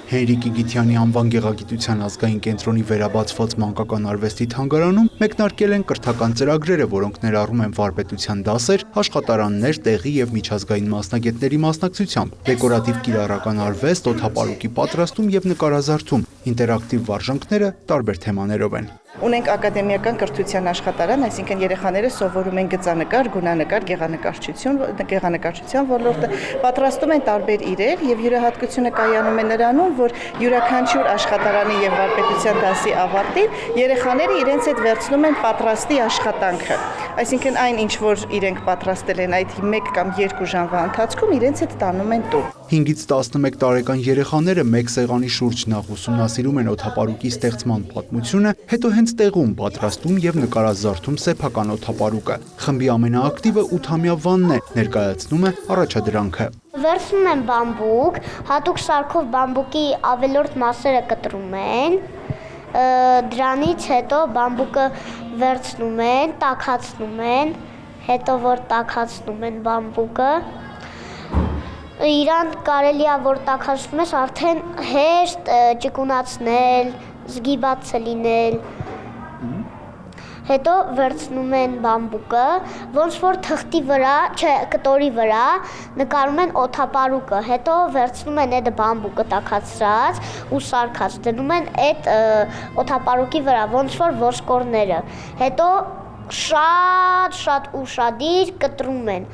Հենրիկ Իգիթյանի անվան գեղագիտության ազգային կենտրոնի վերաբացված մանկական արվեստի թանգարանում մեկնարկել են կրթական ծրագրերը, որոնք ներառում են վարպետության դասեր, աշխատարաններ, տեղի եւ միջազգային մասնագետների մասնակցությամբ, դեկորատիվ կիրառական արվեստ, օդապարուկի պատրաստում եւ նկարազարդում, ինտերակտիվ վարժանքները տարբեր թեմաներով են։ Ունենք ակադեմիական կրթության աշխատարան, այսինքն երեխաները սովորում են գծանկար, գունանկար, գեղանկարչության ոլորտը, պատրաստում են տարբեր իրեր եւ յուրահատկությունը կայանում է նրանում, որ յուրաքանչյուր աշխատարանի եւ վարպետության դասի ավարտին երեխաները իրենց հետ վերցնում են պատրաստի աշխատանքը, այսինքն այն ինչ որ իրենք պատրաստել են այդ 1 կամ 2 ժամվա ընթացքում իրենց հետ տանում են տուն։ 5-ից 11 տարեկան երեխաները մեկ սեղանի շուրջ նախ ուսումնասիրում են օդապարուկի ստեղծման պատմությունը, հետո հենց տեղում պատրաստում եւ նկարազարդում սեփական օդապարուկը։ Խմբի ամենաակտիվը 8-ամյա Վանն է, ներկայացնում է առաջադրանքը։ Վերցնում են բամբուկ, հատուկ շարքով բամբուկի ավելորդ մասերը կտրում են, դրանից հետո բամբուկը վերցնում են, տաքացնում են, հետո որ տաքացնում են բամբուկը, իրան կարելի է որ տաքացնում ես արդեն հեշտ ճկունացնել, զգիբացը լինել, հետո վերցնում են բամբուկը, ոնց որ թղթի վրա, չէ, կտորի վրա նկարում են օդապարուկը, հետո վերցնում են այդ բամբուկը տաքացրած ու սարքած, դնում են այդ օդապարուկի վրա, ոնց որ ոսկորները, հետո շատ ուշադիր կտրում են,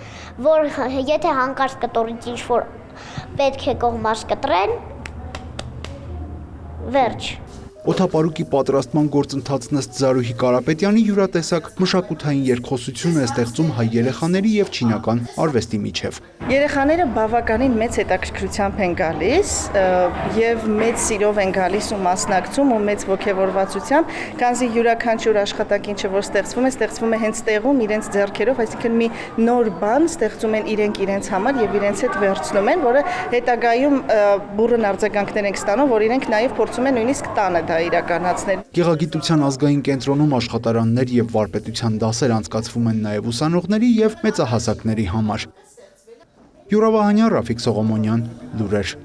որ եթե հանկարծ կտորից ինչ որ պետք է կողմած կտրեն, վերջ։ Օդապարուկի պատրաստման գործընթացն ըստ Զարուհի Կարապետյանի յուրատեսակ մշակութային երկխոսություն է ստեղծում հայ երեխաների եւ չինական արվեստի միջև։ Երեխաները բավականին մեծ հետաքրքրությամբ են գալիս եւ մեծ սիրով են գալիս ու մասնակցում ու մեծ ողջավորվածությամբ, քանզի յուրաքանչյուր աշխատանք ինչը որ ստեղծվում է հենց տեղում իրենց ձեռքերով, այսինքն մի նոր բան ստեղծում են իրենց համար եւ իրենց հետ վերցնում են, որը հետագայում բուրըն արձագանքներ են ստանում, որ իրենք նաեւ փորձում են նույնիսկ տանը իրականացնել։ Գեղագիտության ազգային կենտրոնում աշխատարաններ եւ վարպետության դասեր անցկացվում են նաեւ ուսանողների եւ մեծահասակների համար։ Յուրա Վահանյան, Ռաֆիկ Սողոմոնյան, լուրեր։